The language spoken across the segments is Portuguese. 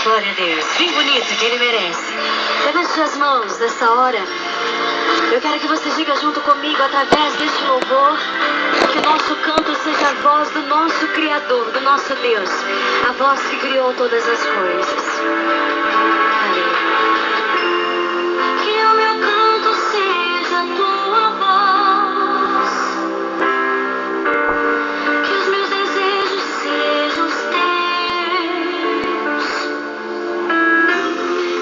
Glória a Deus. Bem bonito, que ele merece. Levante suas mãos nessa hora. Eu quero que você diga junto comigo, através deste louvor, que o nosso canto seja a voz do nosso Criador, do nosso Deus, a voz que criou todas as coisas. Aleluia. Que o meu canto seja a tua voz, que os meus desejos sejam os teus,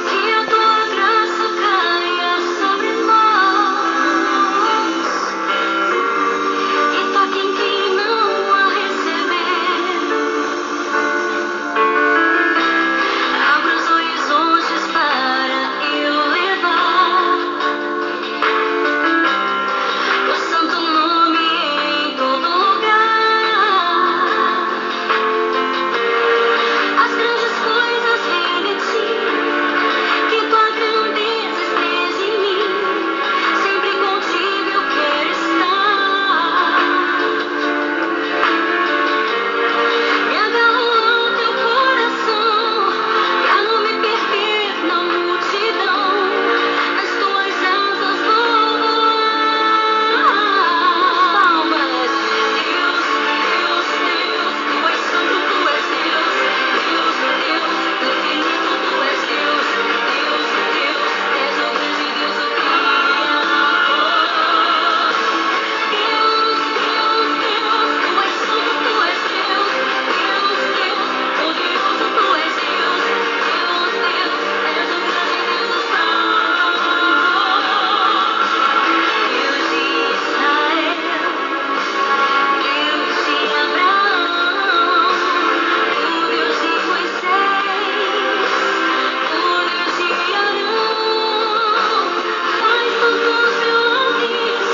que a tua graça caia sobre nós e toque em quem não a receber. Abra os horizontes para eu levar o santo nome em todo lugar. As grandes coisas vêm de ti, que tua grandeza esteja em mim. Sempre contigo eu quero estar. Me agarro ao teu coração, pra não me perder na multidão. Nas tuas asas vou voar. Deus, Deus, Deus, tu és santo, tu és Deus. Deus, Deus, infinito, tu és Deus. Deus, Deus, és o grande Deus, o Criador. Deus, Deus, Deus, tu és santo, tu és Deus. Deus, Deus, poderoso, tu és Deus. Deus, Deus, és o grande Deus, o Salvador. Deus de Israel, Deus de Abraão, o Deus de Moisés, o Deus de Arão, faz tantos milagres,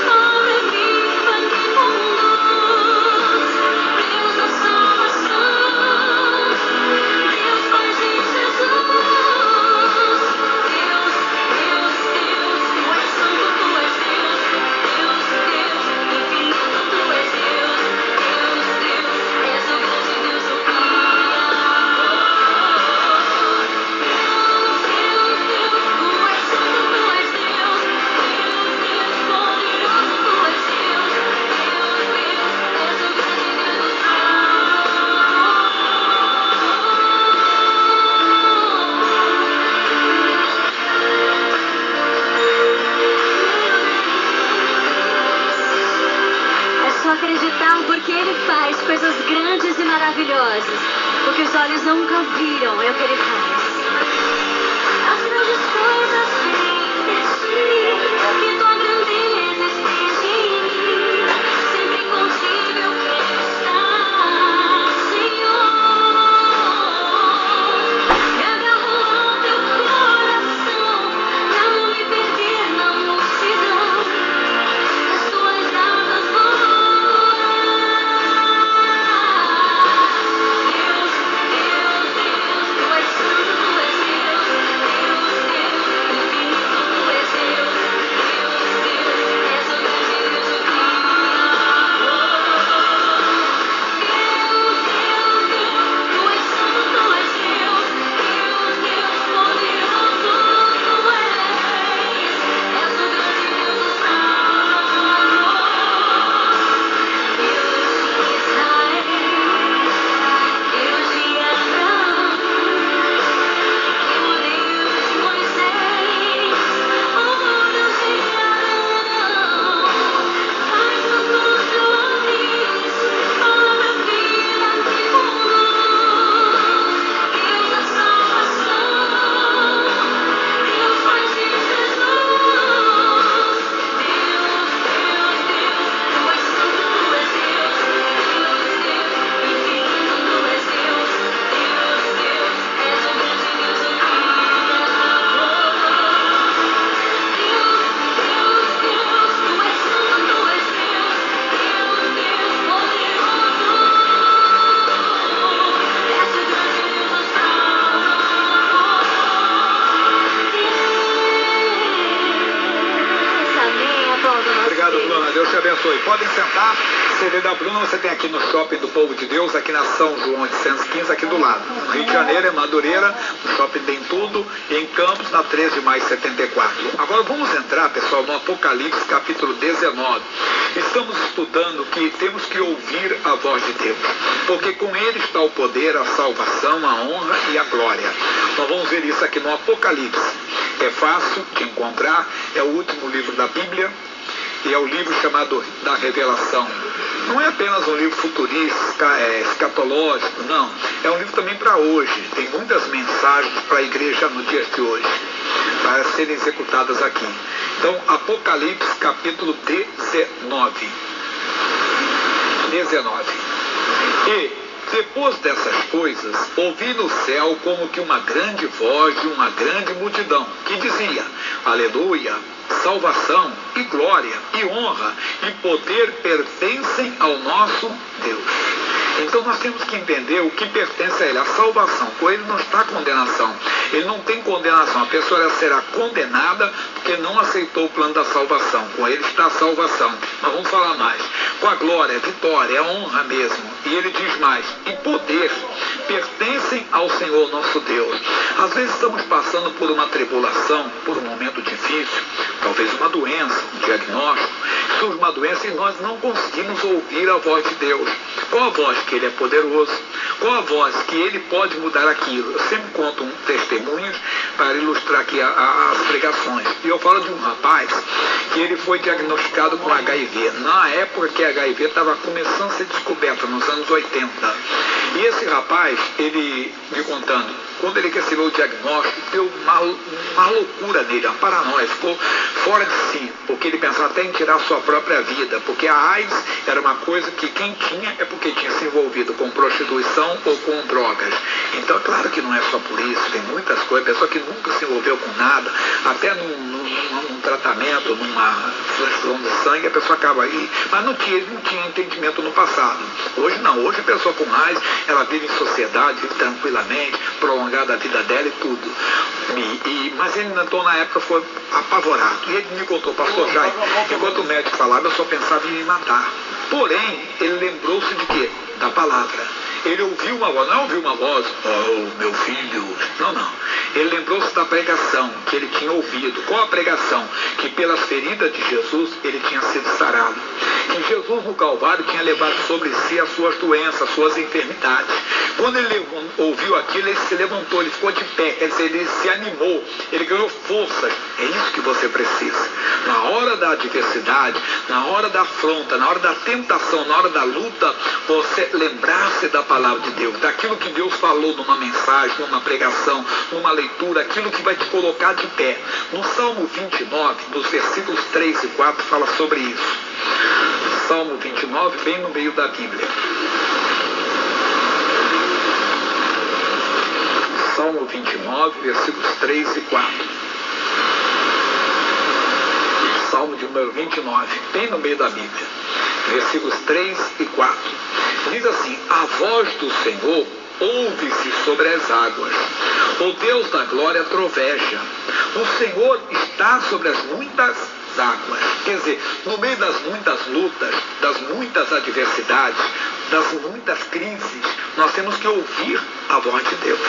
obra viva que conduz, Deus da salvação, Deus faz em Jesus. Deus, Deus, Deus, tu és santo, tu és Deus. Deus, Deus, infinito, tu és Deus. Deus, Deus, és o grande Deus, o Criador. Deus, Deus, Deus, tu és santo, tu és Deus. Deus, Deus, poderoso, tu és Deus. Deus, Deus, és o grande Deus, o É só acreditar porque Ele faz coisas grandes e maravilhosas. O que os olhos nunca viram é o que Ele faz. As grandes coisas vêm de ti, que tua grandeza esteja em mim. Sempre contigo eu quero estar, Senhor. Me agarro ao teu coração, pra não me perder na multidão. Nas tuas asas vou voar. Deus, Deus, Deus, tu és santo, tu és Deus. Deus, Deus, infinito, tu és Deus. Deus, Deus, és o grande Deus, o Criador. Deus, Deus, Deus, tu és santo, tu és Deus. Deus, Deus, poderoso tu és. És o grande Deus, o Salvador. Deus de Israel, Deus de Abraão, o Deus de Moisés, o Deus de Arão, faz tantos milagres, obra viva que conduz, Deus da salvação, Deus faz de Jesus. Deus, Deus, Deus, tu és santo, tu és Deus. Deus, Deus, infinito, tu és Deus. Deus, Deus, és o grande Deus, o Criador. Deus, Deus, Deus, tu és santo, tu és Deus. Deus, Deus, poderoso, és o grande Deus, o Salvador. Deus, amém, aplauda o nosso Obrigado, Deus. Bruna. Deus te abençoe. Podem sentar. CD da Bruna você tem aqui no Shopping do Povo de Deus, aqui na São João 815, aqui do lado. No Rio de Janeiro é Madureira, no Shopping tem tudo, e em Campos, na 13 de maio 74. Agora vamos entrar, pessoal, no Apocalipse, capítulo 19. Estamos estudando que temos que ouvir a voz de Deus, porque com ele está o poder, a salvação, a honra e a glória. Nós vamos ver isso aqui no Apocalipse. É fácil de encontrar, é o último livro da Bíblia, e é o livro chamado da Revelação. Não é apenas um livro futurista, escatológico, não. É um livro também para hoje. Tem muitas mensagens para a igreja no dia de hoje, para serem executadas aqui. Então, Apocalipse, capítulo 19. E, depois dessas coisas, ouvi no céu como que uma grande voz de uma grande multidão, que dizia: Aleluia! Salvação e glória e honra e poder pertencem ao nosso Deus. Então nós temos que entender o que pertence a ele, a salvação. Com ele não está condenação. Ele não tem condenação. A pessoa será condenada porque não aceitou o plano da salvação. Com ele está a salvação. Nós vamos falar mais. Com a glória, a vitória, a honra mesmo. E ele diz mais: e poder pertencem ao Senhor nosso Deus. Às vezes estamos passando por uma tribulação, por um momento difícil, talvez uma doença, um diagnóstico. Surge uma doença e nós não conseguimos ouvir a voz de Deus. Qual a voz? Que ele é poderoso. Qual a voz? Que ele pode mudar aquilo. Eu sempre conto um testemunho para ilustrar aqui as pregações. E eu falo de um rapaz que ele foi diagnosticado com HIV. Na época que a HIV estava começando a ser descoberta, nos anos 80. E esse rapaz, ele me contando, quando ele recebeu o diagnóstico, deu uma loucura nele, uma paranoia, ficou fora de si, porque ele pensava até em tirar a sua própria vida, porque a AIDS era uma coisa que quem tinha é porque tinha se envolvido com prostituição ou com drogas. Então é claro que não é só por isso, tem muitas coisas, pessoa que nunca se envolveu com nada, até num tratamento, numa transfusão de sangue, a pessoa acaba aí, mas não tinha entendimento no passado. Hoje não, hoje a pessoa com AIDS, ela vive em sociedade, vive tranquilamente, prolongada a vida dela e tudo. Mas ele então na época foi apavorado. E ele me contou: pastor Jair, enquanto o médico falava, eu só pensava em me matar. Porém, ele lembrou-se de quê? Da palavra. Ele ouviu uma voz, não ouviu uma voz: oh, meu filho. Não. Ele lembrou-se da pregação que ele tinha ouvido. Qual a pregação? Que pelas feridas de Jesus ele tinha sido sarado. Que Jesus no Calvário tinha levado sobre si as suas doenças, as suas enfermidades. Quando ele ouviu aquilo, ele se levantou, ele ficou de pé, quer dizer, ele se animou, ele ganhou forças. É isso que você precisa. Na hora da adversidade, na hora da afronta, na hora da tentação, na hora da luta, você lembrar-se da palavra de Deus, daquilo que Deus falou numa mensagem, numa pregação, numa leitura, aquilo que vai te colocar de pé. No Salmo 29, nos versículos 3 e 4, fala sobre isso. Salmo 29, bem no meio da Bíblia. Salmo 29, versículos 3 e 4. Salmo de número 29, bem no meio da Bíblia. Versículos 3 e 4. Diz assim: a voz do Senhor ouve-se sobre as águas. O Deus da glória troveja. O Senhor está sobre as muitas águas. Quer dizer, no meio das muitas lutas, das muitas adversidades, das muitas crises, nós temos que ouvir a voz de Deus.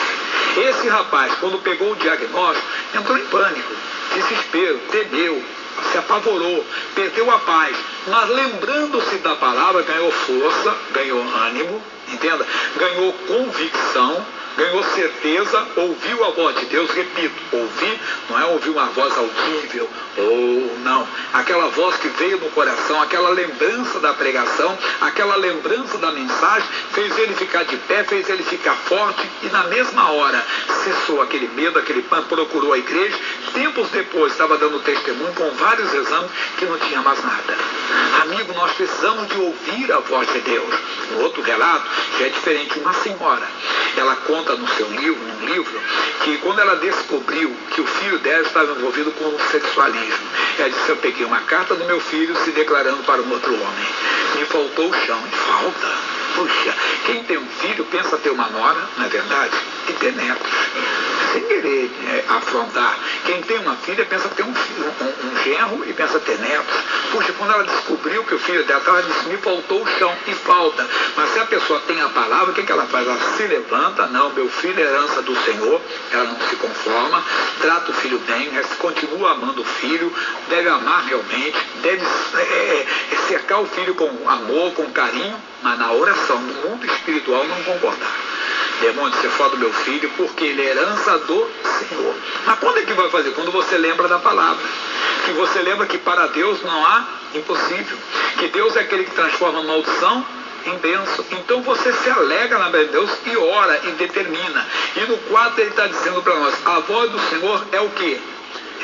Esse rapaz, quando pegou o diagnóstico, entrou em pânico, desespero, temeu, se apavorou, perdeu a paz, mas lembrando-se da palavra, ganhou força, ganhou ânimo, entenda? Ganhou convicção, ganhou certeza, ouviu a voz de Deus. Repito, ouvir não é ouvir uma voz audível, ou não, aquela voz que veio no coração, aquela lembrança da pregação, aquela lembrança da mensagem, fez ele ficar de pé, fez ele ficar forte, e na mesma hora cessou aquele medo, aquele pânico, procurou a igreja. Tempos depois estava dando testemunho com vários exames que não tinha mais nada. Amigo, nós precisamos de ouvir a voz de Deus. No outro relato já é diferente. Uma senhora, ela conta no seu livro, num livro, que quando ela descobriu que o filho dela estava envolvido com o sexualismo, ela disse: eu peguei uma carta do meu filho se declarando para um outro homem. Me faltou o chão. E falta. Puxa, quem tem um filho pensa ter uma nora, não é verdade? E ter netos. sem querer afrontar. Quem tem uma filha pensa ter um genro e pensa ter netos. Puxa, quando ela descobriu que o filho dela estava, ela disse, me faltou o chão, e falta. Mas se a pessoa tem a palavra, o que ela faz? Ela se levanta, não, meu filho é herança do Senhor, ela não se conforma, trata o filho bem, continua amando o filho, deve amar realmente, deve cercar o filho com amor, com carinho, mas na oração, no mundo espiritual, não concordar. Demônio, você fala do meu filho porque ele é herança do Senhor. Mas quando é que vai fazer? Quando você lembra da palavra. Que você lembra que para Deus não há impossível. Que Deus é aquele que transforma maldição em bênção. Então você se alegra na bênção de Deus e ora e determina. E no 4 ele está dizendo para nós, a voz do Senhor é o quê?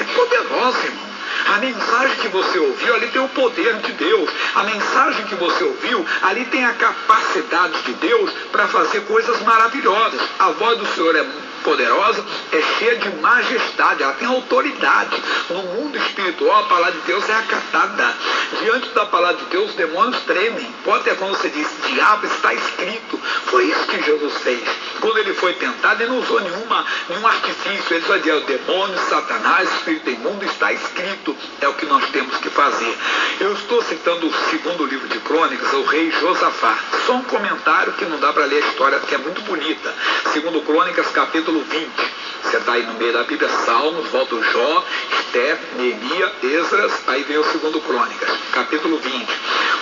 É poderosa, irmão. A mensagem que você ouviu, ali tem o poder de Deus. A mensagem que você ouviu, ali tem a capacidade de Deus para fazer coisas maravilhosas. A voz do Senhor é poderosa, é cheia de majestade, ela tem autoridade. No mundo espiritual, a palavra de Deus é acatada. Diante da palavra de Deus, os demônios tremem. Pode ter quando você diz, diabo, está escrito. Foi isso que Jesus fez. Quando ele foi tentado, ele não usou nenhum artifício. Ele só dizia, o demônio, Satanás, espírito imundo, está escrito. É o que nós temos que fazer. Eu estou citando o segundo livro de Crônicas, o rei Josafá. Só um comentário que não dá para ler a história, que é muito bonita. Segundo Crônicas, capítulo 20. Você está aí no meio da Bíblia, Salmos, volta o Jó, Esther, Neemias, Esdras, aí vem o segundo Crônicas, capítulo 20.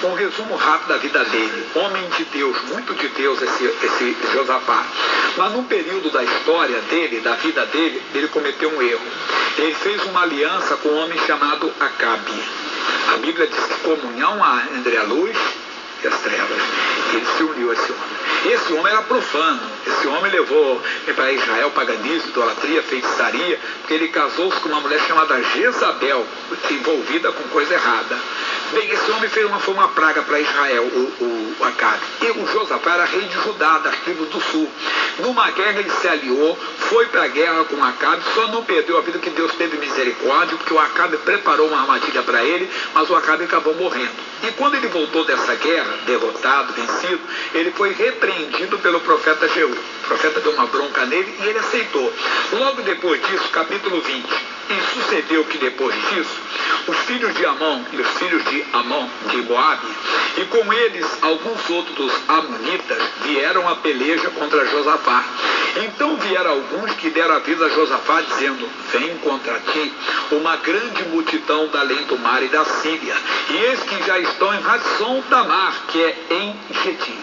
Um resumo rápido da vida dele. Homem de Deus, muito de Deus esse Josafá. Mas num período da história dele, da vida dele, ele cometeu um erro. Ele fez uma aliança com um homem chamado Acabe. A Bíblia diz que comunhão há entre a luz e as trevas. Ele se uniu a esse homem. Esse homem era profano. Esse homem levou para Israel paganismo, idolatria, feitiçaria, porque ele casou-se com uma mulher chamada Jezabel, envolvida com coisa errada. Bem, esse homem foi uma praga para Israel, o Acabe. E o Josafá era rei de Judá, das tribos do sul. Numa guerra ele se aliou, foi para a guerra com o Acabe, só não perdeu a vida que Deus teve misericórdia, porque o Acabe preparou uma armadilha para ele, mas o Acabe acabou morrendo. E quando ele voltou dessa guerra, derrotado, vencido, ele foi repreendido pelo profeta Jeú. O profeta deu uma bronca nele e ele aceitou. Logo depois disso, capítulo 20, e sucedeu que depois disso, os filhos de Amon e os filhos de Amon, de Moabe, e com eles alguns outros dos amonitas, vieram a peleja contra Josafá. Então vieram alguns que deram aviso a Josafá, dizendo, vem contra ti uma grande multidão da além do mar e da Síria, e eis que já estão em Hatzon Tamar, que é em Gedi.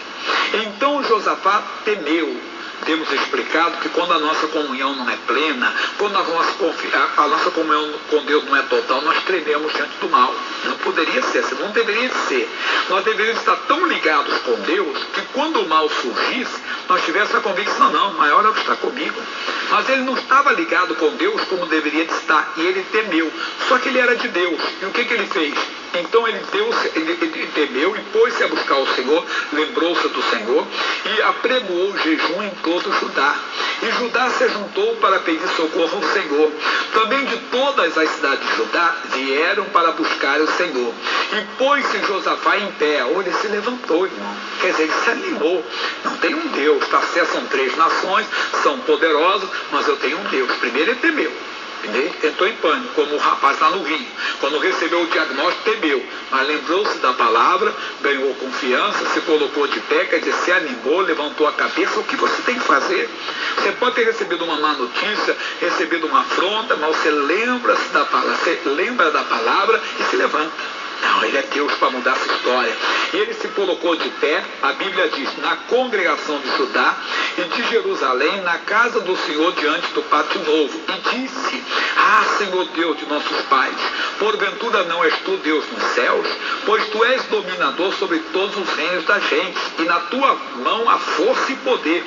Então Josafá temeu. Temos explicado que quando a nossa comunhão não é plena, quando a nossa comunhão com Deus não é total, nós trememos diante do mal. Não poderia ser assim, não deveria ser. Nós deveríamos estar tão ligados com Deus que quando o mal surgisse, nós tivéssemos a convicção, não, maior é o que está comigo. Mas ele não estava ligado com Deus como deveria de estar, e ele temeu. Só que ele era de Deus. E o que ele fez? Então ele temeu e pôs-se a buscar o Senhor, lembrou-se do Senhor e apregoou o jejum em todo Judá. E Judá se juntou para pedir socorro ao Senhor. Também de todas as cidades de Judá vieram para buscar o Senhor. E pôs-se Josafá em pé. Olha, ele se levantou, irmão. Quer dizer, ele se animou. Não tem um Deus. Tá certo, são 3 nações, são poderosas, mas eu tenho um Deus. Primeiro ele temeu. Ele entrou em pânico, como o rapaz lá no Rio. Quando recebeu o diagnóstico, temeu. Mas lembrou-se da palavra, ganhou confiança, se colocou de pé, quer dizer, se animou, levantou a cabeça. O que você tem que fazer? Você pode ter recebido uma má notícia, recebido uma afronta, mas você lembra-se da palavra, você lembra da palavra e se levanta. Não, ele é Deus para mudar essa história. E ele se colocou de pé, a Bíblia diz, na congregação de Judá e de Jerusalém, na casa do Senhor, diante do pátio novo. E disse, Senhor Deus de nossos pais, porventura não és tu Deus nos céus? Pois tu és dominador sobre todos os reinos da gente, e na tua mão há força e poder,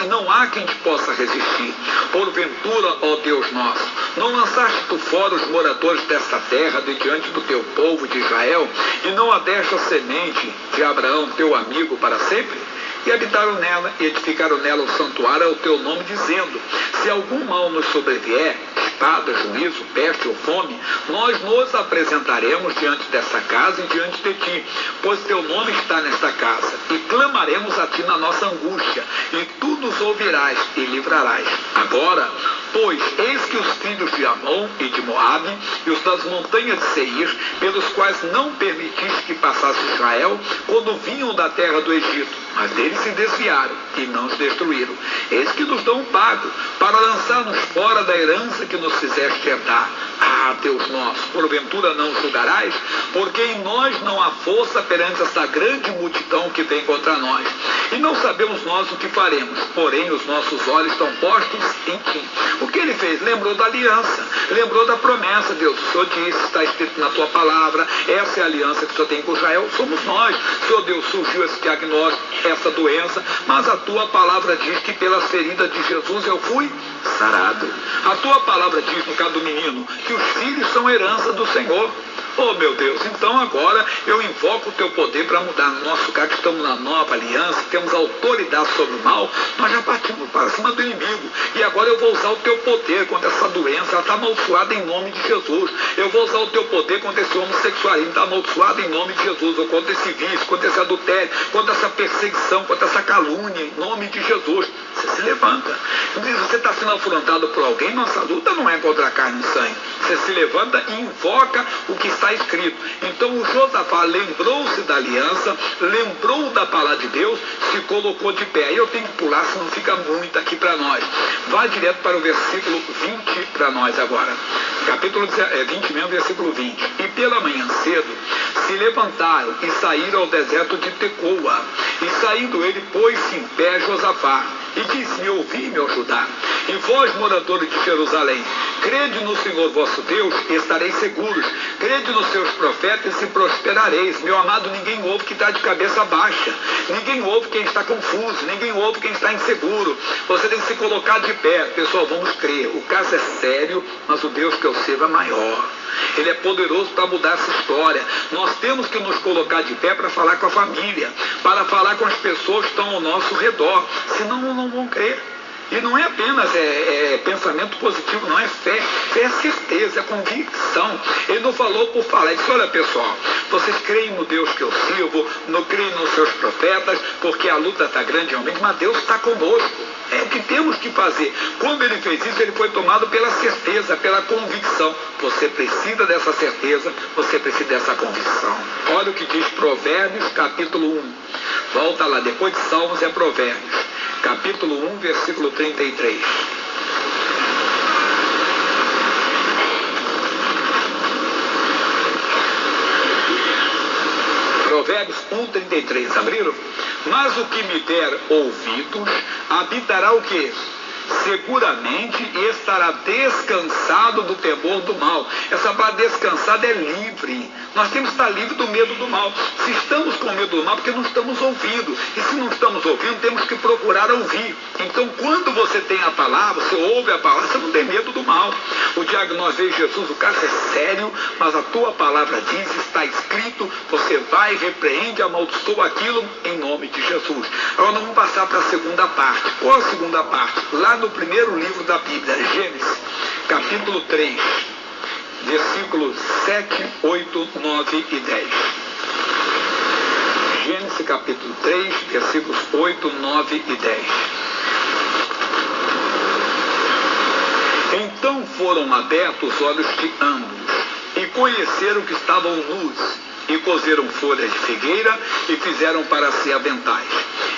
e não há quem te possa resistir. Porventura, ó Deus nosso, não lançaste tu fora os moradores desta terra de diante do teu povo de Israel, e não adeste a semente de Abraão, teu amigo, para sempre? E habitaram nela, e edificaram nela o santuário ao teu nome, dizendo, se algum mal nos sobrevier, espada, juízo, peste ou fome, nós nos apresentaremos diante dessa casa e diante de ti, pois teu nome está nesta casa, e clamaremos a ti na nossa angústia, e tu nos ouvirás e livrarás. Agora, pois, eis que os filhos de Amon e de Moabe, e os das montanhas de Seir, pelos quais não permitiste que passasse Israel, quando vinham da terra do Egito, mas deles se desviaram e não os destruíram. Eis que nos dão um pago, para lançar-nos fora da herança que nos fizeste herdar. Ah, Deus nosso, porventura não julgarás? Porque em nós não há força perante essa grande multidão que vem contra nós. E não sabemos nós o que faremos, porém os nossos olhos estão postos em ti. O que ele fez? Lembrou da aliança, lembrou da promessa. Deus, o Senhor disse, está escrito na tua palavra, essa é a aliança que o Senhor tem com Israel, somos nós. Senhor Deus, surgiu esse diagnóstico, essa doença, mas a tua palavra diz que pelas feridas de Jesus eu fui sarado. A tua palavra diz, no caso do menino, que os filhos são herança do Senhor. Oh meu Deus, então agora eu invoco o teu poder para mudar. No nosso caso, que estamos na nova aliança, temos autoridade sobre o mal, nós já partimos para cima do inimigo. E agora eu vou usar o teu poder contra essa doença, ela está amaldiçoada em nome de Jesus. Eu vou usar o teu poder contra esse homossexualismo, está amaldiçoado em nome de Jesus. Ou contra esse vício, contra esse adultério, contra essa perseguição, contra essa calúnia, em nome de Jesus. Você se levanta. Se você está sendo afrontado por alguém, nossa luta não é contra a carne e sangue. Você se levanta e invoca o que está escrito. Então o Josafá lembrou-se da aliança, lembrou da palavra de Deus, se colocou de pé. Aí eu tenho que pular, senão fica muito aqui para nós. Vá direto para o versículo 20 para nós agora. Capítulo 20 mesmo, versículo 20. E pela manhã cedo se levantaram e saíram ao deserto de Tecoa. E saindo ele, pôs-se em pé Josafá e disse-me, ouvi-me ajudar. E vós, moradores de Jerusalém, crede no Senhor vosso Deus e estareis seguros. Crede nos seus profetas e prosperareis. Meu amado, ninguém ouve quem está de cabeça baixa. Ninguém ouve quem está confuso. Ninguém ouve quem está inseguro. Você tem que se colocar de pé. Pessoal, vamos crer. O caso é sério, mas o Deus que eu sirvo é maior. Ele é poderoso para mudar essa história. Nós temos que nos colocar de pé para falar com a família, para falar com as pessoas que estão ao nosso redor. Senão não vão crer. E não é apenas pensamento positivo, não é fé. Fé é certeza, é convicção. Ele não falou por falar. Ele disse, olha pessoal, vocês creem no Deus que eu sirvo, não creem nos seus profetas, porque a luta está grande realmente, mas Deus está conosco. É o que temos que fazer. Quando ele fez isso, ele foi tomado pela certeza, pela convicção. Você precisa dessa certeza, você precisa dessa convicção. Olha o que diz Provérbios, capítulo 1. Volta lá, depois de Salmos é Provérbios. Capítulo 1, versículo 33. Provérbios 1:33, abriram? Mas o que me der ouvidos, habitará o quê? Seguramente estará descansado do temor do mal. Essa palavra descansado é livre. Nós temos que estar livres do medo do mal. Se estamos com medo do mal, porque não estamos ouvindo. E se não estamos ouvindo, temos que procurar ouvir. Então, quando você tem a palavra, você ouve a palavra, você não tem medo do mal. O diagnóstico de Jesus, o caso é sério, mas a tua palavra diz, está escrito, você vai, repreende, amaldiçoa aquilo em nome de Jesus. Agora nós vamos passar para a segunda parte. Qual a segunda parte? Lá no primeiro livro da Bíblia, Gênesis, capítulo 3, versículos 7, 8, 9 e 10. Gênesis, capítulo 3, versículos 8, 9 e 10. Então foram abertos os olhos de ambos, e conheceram que estavam nus, e cozeram folhas de figueira, e fizeram para si aventais.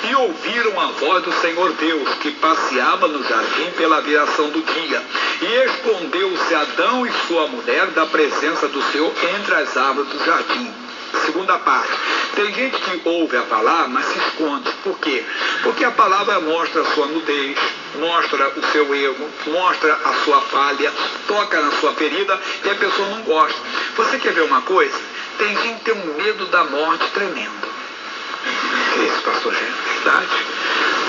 E ouviram a voz do Senhor Deus, que passeava no jardim pela viração do dia. E escondeu-se Adão e sua mulher da presença do Senhor entre as árvores do jardim. Segunda parte. Tem gente que ouve a palavra, mas se esconde. Por quê? Porque a palavra mostra a sua nudez, mostra o seu erro, mostra a sua falha, toca na sua ferida e a pessoa não gosta. Você quer ver uma coisa? Tem gente que tem um medo da morte tremendo. Que é isso, pastor Gênesis? Verdade.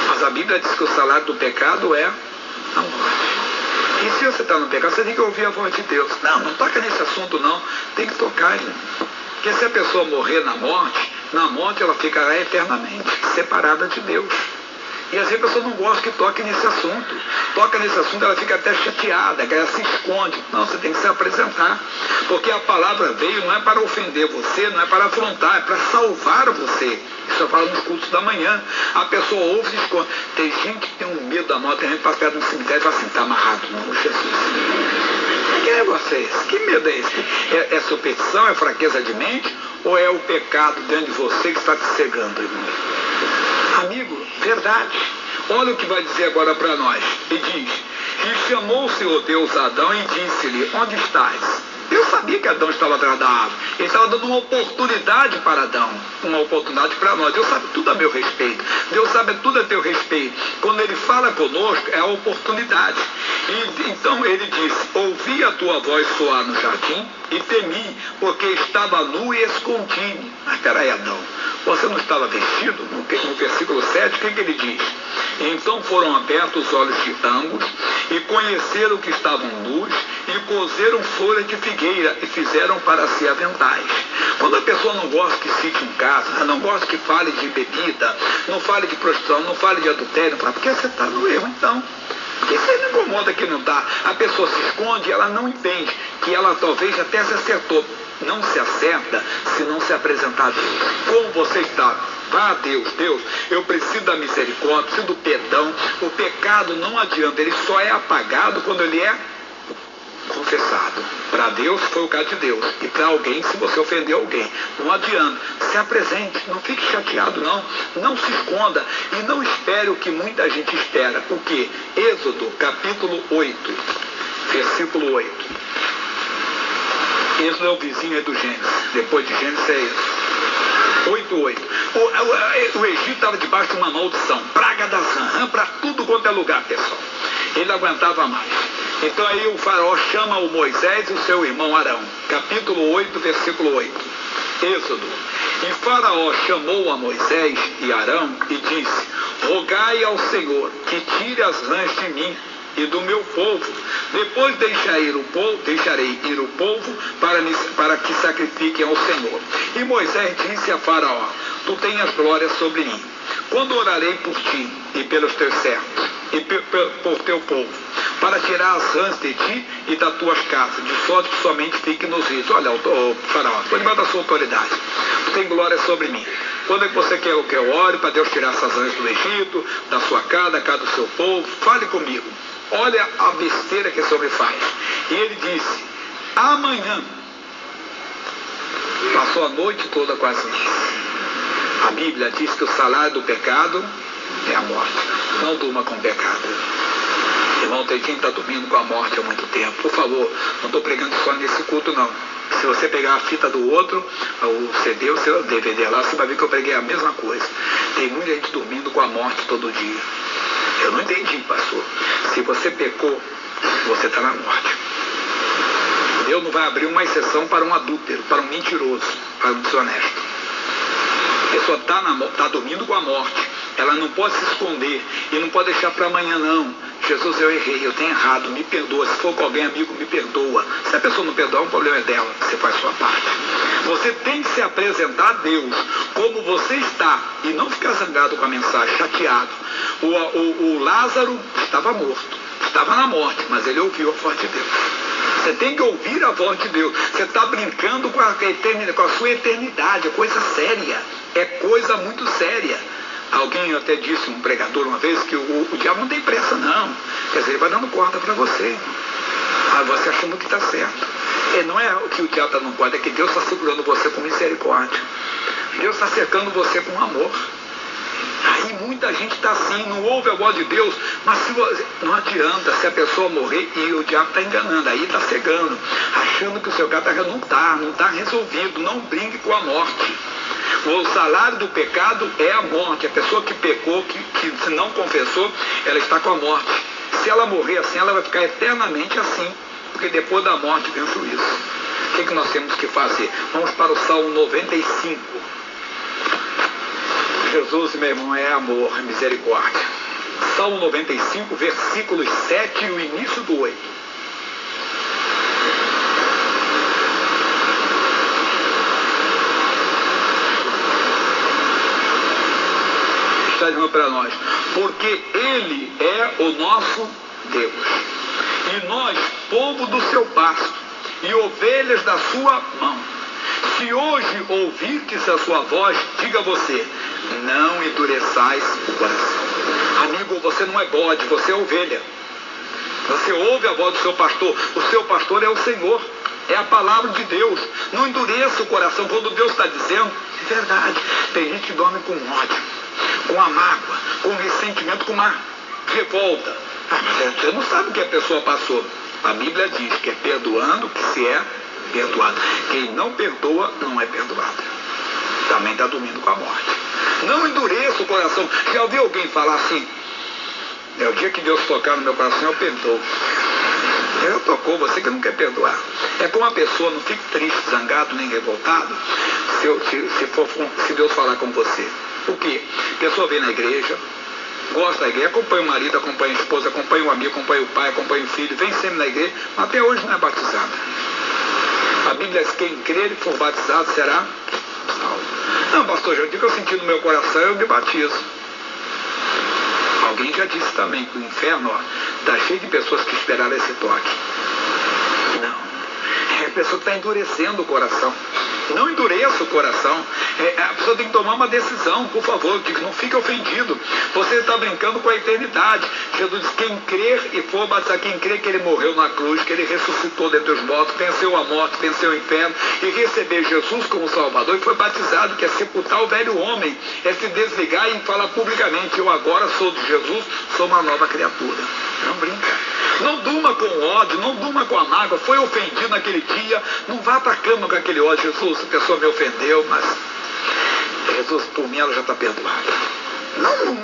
Mas a Bíblia diz que o salário do pecado é a morte. E se você está no pecado, você tem que ouvir a voz de Deus. Não toca nesse assunto não. Tem que tocar, irmão. Porque se a pessoa morrer na morte ela ficará eternamente separada de Deus. E às vezes a pessoa não gosta que toque nesse assunto. Toca nesse assunto, ela fica até chateada, que ela se esconde. Não, você tem que se apresentar. Porque a palavra veio não é para ofender você, não é para afrontar, é para salvar você. Isso eu falo nos cultos da manhã. A pessoa ouve e se esconde. Tem gente que tem um medo da morte, tem gente que passa perto do cemitério e fala assim, está amarrado, não, Jesus. Que negócio é esse? Que medo é esse? É superstição, é fraqueza de mente? Ou é o pecado dentro de você que está te cegando, irmão? Amigo, verdade. Olha o que vai dizer agora para nós. E diz, e chamou o Senhor Deus a Adão e disse-lhe, onde estás? Eu sabia que Adão estava atrás da árvore. Ele estava dando uma oportunidade para Adão, uma oportunidade para nós. Deus sabe tudo a meu respeito. Deus sabe tudo a teu respeito. Quando Ele fala conosco, é a oportunidade. E então Ele disse, ouvi a tua voz soar no jardim e temi, porque estava nu e escondi-me. Mas peraí, Adão, você não estava vestido? No versículo 7, o que ele diz? Então foram abertos os olhos de ambos e conheceram que estavam nus e cozeram folhas de figueira e fizeram para si aventais. Quando a pessoa não gosta que cite em casa, não gosta que fale de bebida, não fale de prostituição, não fale de adultério, fala, porque você está no erro então. Porque você não incomoda que não está. A pessoa se esconde, ela não entende que ela talvez até se acertou. Não se acerta se não se apresentar a Deus. Como você está? Vá a Deus, Deus, eu preciso da misericórdia, preciso do perdão. O pecado não adianta, ele só é apagado quando ele é confessado. Para Deus foi o caso de Deus. E para alguém, se você ofendeu alguém, não adianta. Se apresente, não fique chateado não. Não se esconda e não espere o que muita gente espera. O que? Êxodo, capítulo 8, versículo 8. Êxodo é o vizinho do Gênesis. Depois de Gênesis é isso. 8:8. O Egito estava debaixo de uma maldição. Praga das rãs para tudo quanto é lugar, pessoal. Ele não aguentava mais. Então aí o faraó chama o Moisés e o seu irmão Arão. Capítulo 8, versículo 8. Êxodo. E faraó chamou a Moisés e Arão e disse, rogai ao Senhor que tire as rãs de mim e do meu povo. Depois deixarei ir o povo para que sacrifiquem ao Senhor. E Moisés disse a faraó, tu tenhas glória sobre mim. Quando orarei por ti e pelos teus servos e por teu povo, para tirar as rãs de ti e das tuas casas, de sorte que somente fique nos rios. Olha, o faraó, estou debaixo da sua autoridade. Tu tem glória sobre mim. Quando é que você quer que eu ore para Deus tirar essas rãs do Egito, da sua casa, da casa do seu povo? Fale comigo. Olha a besteira que esse homem faz. E ele disse, amanhã. Passou a noite toda com as rãs. A Bíblia diz que o salário do pecado é a morte. Não durma com o pecado. Irmão, tem quem está dormindo com a morte há muito tempo. Por favor, não estou pregando só nesse culto, não. Se você pegar a fita do outro, o CD, o seu DVD lá, você vai ver que eu preguei a mesma coisa. Tem muita gente dormindo com a morte todo dia. Eu não entendi, pastor. Se você pecou, você está na morte. Deus não vai abrir uma exceção para um adúltero, para um mentiroso, para um desonesto. A pessoa está dormindo com a morte. Ela não pode se esconder e não pode deixar para amanhã, não. Jesus, eu errei, eu tenho errado, me perdoa. Se for com alguém amigo, me perdoa. Se a pessoa não perdoar, o problema é dela. Você faz sua parte. Você tem que se apresentar a Deus como você está e não ficar zangado com a mensagem, chateado. O Lázaro estava morto, estava na morte, mas ele ouviu a voz de Deus. Você tem que ouvir a voz de Deus. Você está brincando com a sua eternidade, é coisa séria. É coisa muito séria. Alguém até disse, um pregador uma vez, que o diabo não tem pressa, não. Quer dizer, ele vai dando corda para você. Aí você achando que está certo. E não é que o diabo está dando corda, é que Deus está segurando você com misericórdia. Deus está cercando você com amor. Aí muita gente está assim, não ouve a voz de Deus, mas não adianta, se a pessoa morrer e o diabo está enganando, aí está cegando, achando que o seu caso não está resolvido. Não brinque com a morte. O salário do pecado é a morte. A pessoa que pecou, que se não confessou, ela está com a morte. Se ela morrer assim, ela vai ficar eternamente assim, porque depois da morte vem o juízo. O que nós temos que fazer? Vamos para o Salmo 95. Jesus, meu irmão, é amor, é misericórdia. Salmo 95, versículos 7 e o início do 8. Está dizendo para nós, porque Ele é o nosso Deus. E nós, povo do seu pasto, e ovelhas da sua mão. Se hoje ouvirdes a sua voz, diga você, não endureçais o coração. Amigo, você não é bode, você é ovelha. Você ouve a voz do seu pastor é o Senhor, é a palavra de Deus. Não endureça o coração quando Deus está dizendo, é verdade. Tem gente que dorme com ódio, com a mágoa, com ressentimento, com uma revolta. Mas você não sabe o que a pessoa passou. A Bíblia diz que é perdoando que se é perdoado. Quem não perdoa não é perdoado. Também está dormindo com a morte. Não endureça o coração. Já ouviu alguém falar assim? É o dia que Deus tocar no meu coração, eu perdoo. Ele tocou, você que não quer perdoar. É como a pessoa não fica triste, zangado, nem revoltado, se Deus falar com você. O quê? A pessoa vem na igreja, gosta da igreja, acompanha o marido, acompanha a esposa, acompanha o amigo, acompanha o pai, acompanha o filho, vem sempre na igreja, mas até hoje não é batizado. A Bíblia diz que quem crer e for batizado será salvo. Não, pastor, já digo que eu senti no meu coração, eu me batizo. Alguém já disse também que o inferno está cheio de pessoas que esperaram esse toque. Não. É a pessoa que está endurecendo o coração. Não endureça o coração. A pessoa tem que tomar uma decisão, por favor, não fique ofendido. Você está brincando com a eternidade. Jesus diz, quem crer e for batizado, quem crer que ele morreu na cruz, que ele ressuscitou dentre os mortos, venceu a morte, venceu o inferno, e receber Jesus como Salvador, e foi batizado, que é sepultar o velho homem, é se desligar e falar publicamente, eu agora sou de Jesus, sou uma nova criatura. Não brinca. Não durma com ódio, não durma com a mágoa, foi ofendido naquele dia, não vá para a cama com aquele ódio. Jesus, a pessoa me ofendeu, mas Jesus, por mim, ela já está perdoada.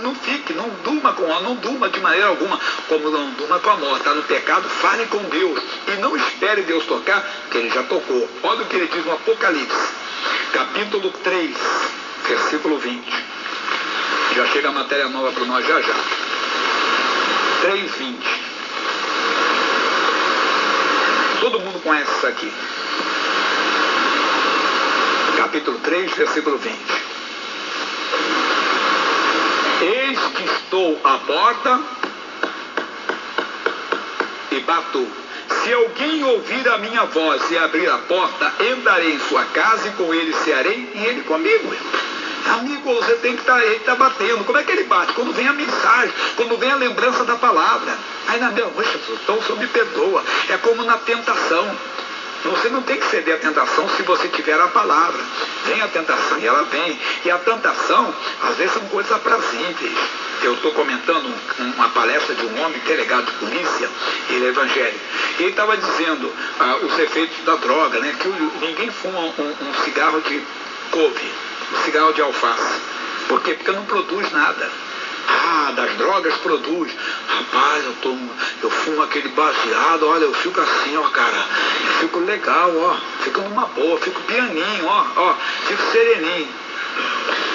Não fique, não durma com ódio, não durma de maneira alguma, como não durma com a morte. Está no pecado, fale com Deus e não espere Deus tocar, porque ele já tocou. Olha o que ele diz no Apocalipse, capítulo 3, versículo 20. Já chega a matéria nova para nós já. 3:20. Todo mundo conhece isso aqui. Capítulo 3, versículo 20. Eis que estou à porta e bato. Se alguém ouvir a minha voz e abrir a porta, entrarei em sua casa e com ele cearei e ele comigo. Amigo, você tem que estar, ele está batendo. Como é que ele bate? Quando vem a mensagem, quando vem a lembrança da palavra. Aí na minha, então o Senhor me perdoa. É como na tentação. Você não tem que ceder à tentação se você tiver a palavra. Vem a tentação e ela vem. E a tentação, às vezes, são coisas aprazíveis. Eu estou comentando uma palestra de um homem, delegado de polícia, ele é evangélico. Ele estava dizendo os efeitos da droga, né? Que ninguém fuma um cigarro de couve, um cigarro de alface. Por quê? Porque não produz nada. Das drogas produz. Rapaz, eu fumo aquele baseado, olha, eu fico assim, ó, cara. Eu fico legal, ó. Fico numa boa, fico pianinho, ó. Fico sereninho.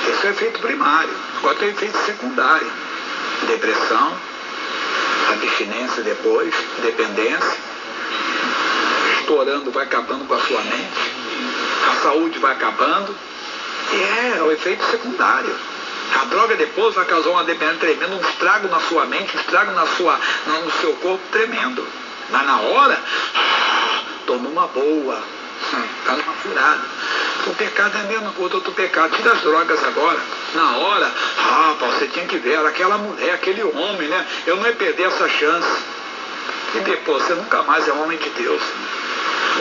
Esse é o efeito primário. Agora tem o efeito secundário. Depressão, abstinência depois, dependência. Estourando, vai acabando com a sua mente. A saúde vai acabando. E é o efeito secundário. A droga depois vai causar uma dependência tremenda, um estrago na sua mente, um estrago no seu corpo tremendo. Mas na hora, estou numa boa, está numa furada. O pecado é a mesma coisa, outro pecado. Tira as drogas agora. Na hora, você tinha que ver, era aquela mulher, aquele homem, né? Eu não ia perder essa chance. E depois, você nunca mais é homem de Deus.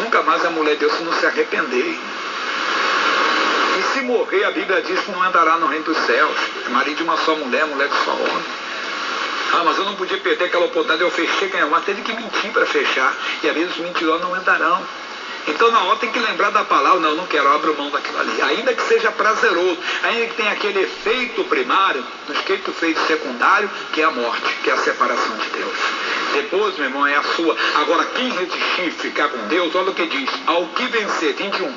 Nunca mais é mulher de Deus se não se arrepender. E se morrer, a Bíblia diz que não entrará no reino dos céus. É marido de uma só mulher, mulher de só homem. Mas eu não podia perder aquela oportunidade, eu fechei, mas teve que mentir para fechar. E às vezes os mentirosos não entrarão. Então na hora tem que lembrar da palavra, não, eu não quero, abro mão daquilo ali. Ainda que seja prazeroso, ainda que tenha aquele efeito primário, não esqueça o efeito secundário, que é a morte, que é a separação de Deus. Depois, meu irmão, é a sua. Agora, quem resistir e ficar com Deus, olha o que diz, ao que vencer, 21.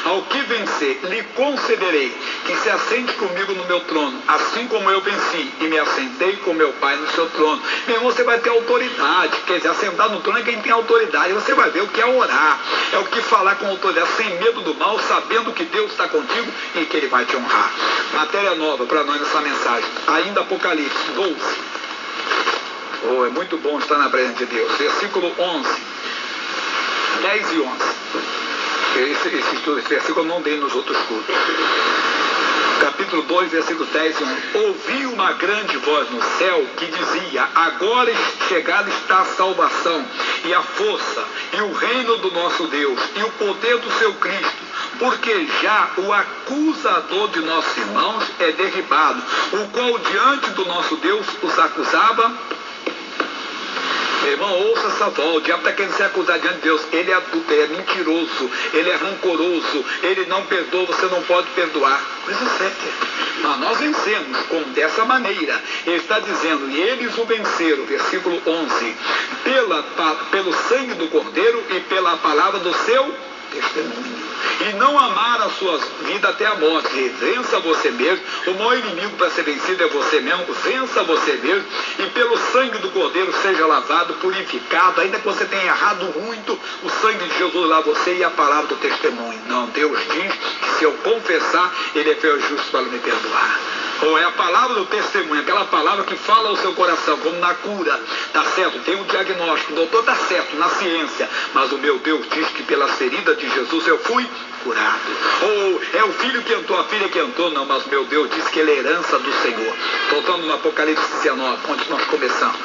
Ao que vencer, lhe concederei que se assente comigo no meu trono, assim como eu venci e me assentei com meu Pai no seu trono. Meu irmão, você vai ter autoridade. Quer dizer, assentar no trono é quem tem autoridade. Você vai ver o que é orar, é o que falar com autoridade, sem medo do mal, sabendo que Deus está contigo e que Ele vai te honrar. Matéria nova para nós nessa mensagem. Ainda Apocalipse 12. Oh, é muito bom estar na presença de Deus. Versículo 11. 10 e 11. Esse versículo eu não dei nos outros cultos. Capítulo 2, versículos 10 e 11. Ouvi uma grande voz no céu que dizia: agora chegada está a salvação, e a força, e o reino do nosso Deus, e o poder do seu Cristo, porque já o acusador de nossos irmãos é derribado, o qual diante do nosso Deus os acusava. Meu irmão, ouça essa voz. O diabo está querendo ser acusado diante de Deus. Ele é adúltero, é mentiroso, ele é rancoroso, ele não perdoa, você não pode perdoar. Coisa séria. Mas nós vencemos dessa maneira. Ele está dizendo, e eles o venceram, versículo 11, pelo sangue do Cordeiro e pela palavra do seu testemunho. E não amar a sua vida até a morte. Vença você mesmo. O maior inimigo para ser vencido é você mesmo. Vença você mesmo. E pelo sangue do Cordeiro seja lavado, purificado. Ainda que você tenha errado muito, o sangue de Jesus lava você e a palavra do testemunho. Não, Deus diz que se eu confessar, Ele é fiel e justo para me perdoar. Ou é a palavra do testemunho, aquela palavra que fala ao seu coração, como na cura, tá certo, tem um diagnóstico, o doutor tá certo, na ciência, mas o meu Deus diz que pelas feridas de Jesus eu fui curado. Ou é o filho que entrou, a filha que entrou, não, mas meu Deus diz que ele é herança do Senhor. Voltando no Apocalipse 19, onde nós começamos.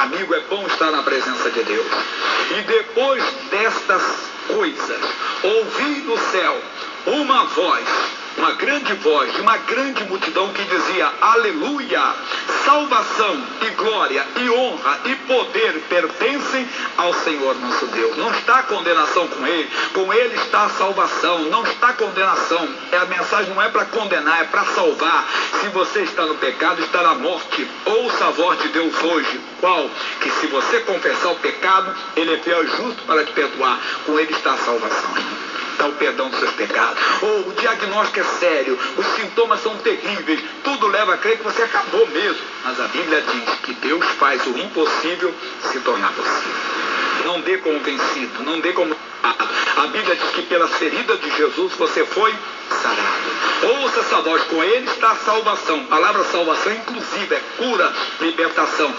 Amigo, é bom estar na presença de Deus. E depois destas coisas, ouvi no céu uma voz, uma grande voz de uma grande multidão que dizia: aleluia, salvação e glória e honra e poder pertencem ao Senhor nosso Deus. Não está condenação com ele está a salvação, não está condenação. A mensagem não é para condenar, é para salvar. Se você está no pecado, está na morte. Ouça a voz de Deus hoje, qual? Que se você confessar o pecado, Ele é fiel e justo para te perdoar. Com Ele está a salvação. Está o perdão dos seus pecados. Ou o diagnóstico é sério, os sintomas são terríveis, tudo leva a crer que você acabou mesmo. Mas a Bíblia diz que Deus faz o impossível se tornar possível. Não dê como vencido, não dê como... A Bíblia diz que pelas feridas de Jesus você foi sarado. Ouça essa voz, com Ele está a salvação. A palavra salvação inclusive é cura, libertação.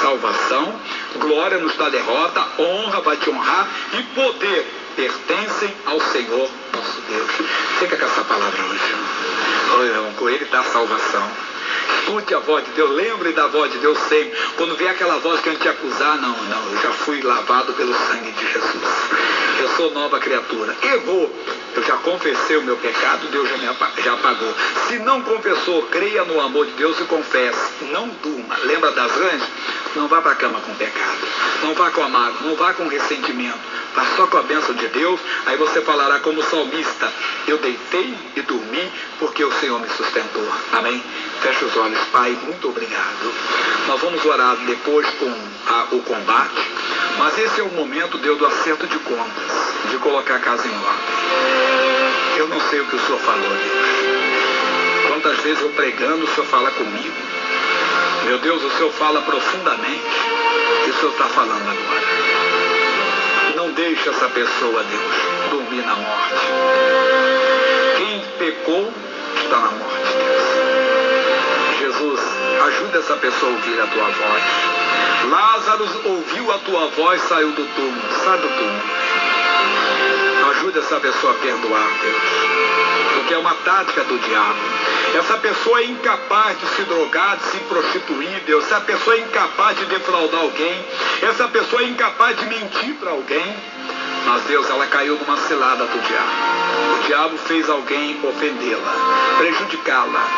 Salvação, glória nos dá derrota, honra vai te honrar e poder pertencem ao Senhor nosso Deus. Fica com essa palavra hoje. Oh, irmão, com Ele dá salvação. Escute a voz de Deus, lembre da voz de Deus sempre. Quando vier aquela voz que a gente acusar, não, eu já fui lavado pelo sangue de Jesus. Eu sou nova criatura. Errou, eu já confessei o meu pecado, Deus já apagou. Se não confessou, creia no amor de Deus e confesse. Não durma. Lembra das anjas? Não vá para a cama com pecado. Não vá com amargo, não vá com ressentimento. Vá só com a bênção de Deus. Aí você falará como salmista: eu deitei e dormi porque o Senhor me sustentou. Amém? Feche os olhos. Pai, muito obrigado. Nós vamos orar depois com o combate. Mas esse é o momento, Deus, do acerto de contas, de colocar a casa em ordem. Eu não sei o que o Senhor falou, Deus. Quantas vezes eu pregando, o Senhor fala comigo. Meu Deus, o Senhor fala profundamente. E o Senhor está falando agora. Não deixe essa pessoa, Deus, dormir na morte. Quem pecou está na morte, Deus. Jesus, ajuda essa pessoa a ouvir a tua voz. Lázaro ouviu a tua voz, saiu do túmulo. Sai do túmulo. Ajuda essa pessoa a perdoar, Deus. Porque é uma tática do diabo. Essa pessoa é incapaz de se drogar, de se prostituir, Deus. Essa pessoa é incapaz de defraudar alguém. Essa pessoa é incapaz de mentir para alguém. Mas, Deus, ela caiu numa cilada do diabo. O diabo fez alguém ofendê-la, prejudicá-la.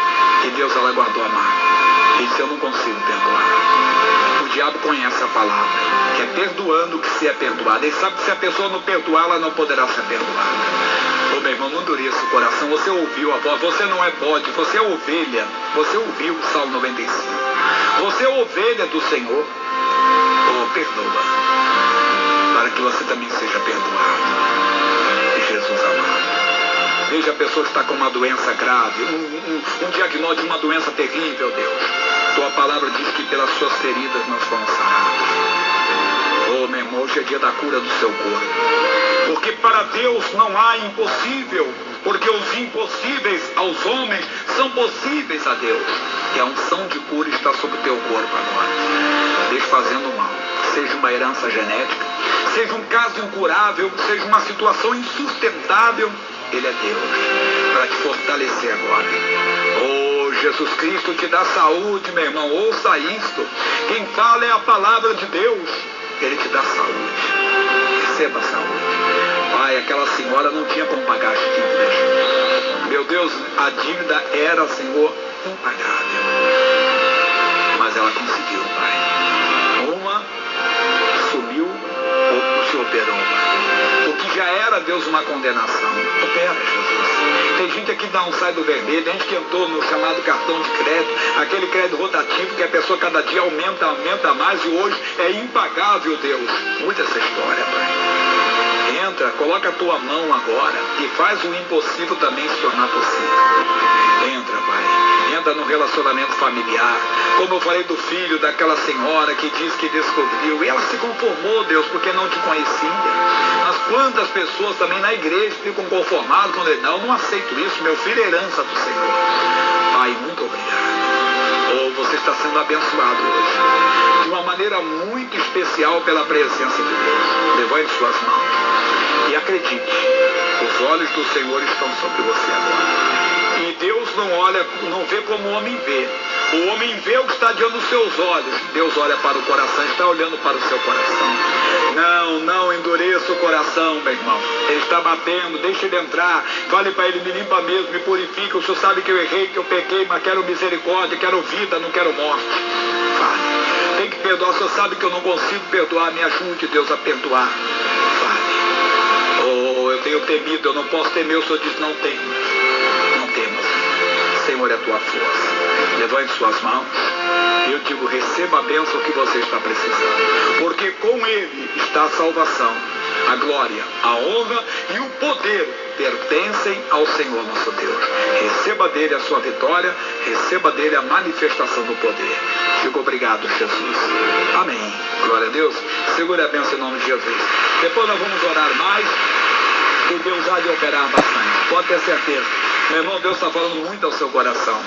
E, Deus, ela guardou a mágoa. E disse: eu não consigo perdoar. O diabo conhece a palavra, que é perdoando que se é perdoado. Ele sabe que se a pessoa não perdoar, ela não poderá ser perdoada. Ô, meu irmão, não endureça o coração. Você ouviu a voz, você não é bode, você é ovelha. Você ouviu o Salmo 95. Você é ovelha do Senhor. Oh, perdoa, para que você também seja perdoado. Jesus amado. Veja a pessoa que está com uma doença grave, um diagnóstico de uma doença terrível, Deus. Tua palavra diz que pelas suas feridas nós fomos sarados. Oh, meu irmão, hoje é dia da cura do seu corpo. Porque para Deus não há impossível. Porque os impossíveis aos homens são possíveis a Deus. E a unção de cura está sobre o teu corpo agora. Desfazendo mal. Seja uma herança genética, seja um caso incurável, seja uma situação insustentável, Ele é Deus, para te fortalecer agora. Oh, Jesus Cristo te dá saúde, meu irmão, ouça isto. Quem fala é a palavra de Deus, Ele te dá saúde. Receba a saúde. Pai, aquela senhora não tinha como pagar as dívidas. Meu Deus, a dívida era, Senhor, impagável. Mas ela conseguiu, Pai. Uma sumiu, o Senhor operou, Pai. O que já era, Deus, uma condenação. Opera, Jesus. Tem gente aqui que não sai do vermelho, tem gente que entrou no chamado cartão de crédito, aquele crédito rotativo que a pessoa cada dia aumenta mais e hoje é impagável, Deus. Muda essa história, Pai. Entra, coloca a tua mão agora e faz o impossível também se tornar possível. Entra, Pai. Entra no relacionamento familiar. Como eu falei do filho daquela senhora que diz que descobriu. E ela se conformou, Deus, porque não te conhecia. Mas quantas pessoas também na igreja ficam conformadas quando ele não aceito isso. Meu filho é herança do Senhor. Pai, muito obrigado. Oh, você está sendo abençoado hoje. De uma maneira muito especial pela presença de Deus. Levante suas mãos. E acredite, os olhos do Senhor estão sobre você agora. E Deus não vê como o homem vê. O homem vê o que está diante dos seus olhos. Deus olha para o coração, está olhando para o seu coração. Não endureça o coração, meu irmão. Ele está batendo, deixa ele entrar. Fale para ele, me limpa mesmo, me purifica. O Senhor sabe que eu errei, que eu pequei, mas quero misericórdia, quero vida, não quero morte. Fale. Tem que perdoar, o Senhor sabe que eu não consigo perdoar. Me ajude, Deus, a perdoar. Fale. Oh, eu tenho temido, eu não posso temer. O Senhor diz, não temas. Não temas. Senhor, é a tua força. Levante suas mãos. Eu digo, receba a bênção que você está precisando. Porque com Ele está a salvação, a glória, a honra e o poder pertencem ao Senhor nosso Deus. Receba dele a sua vitória, receba dele a manifestação do poder. Digo obrigado, Jesus. Amém. Glória a Deus. Segure a bênção em nome de Jesus. Depois nós vamos orar mais e Deus há de operar bastante. Pode ter certeza. Meu irmão, Deus está falando muito ao seu coração.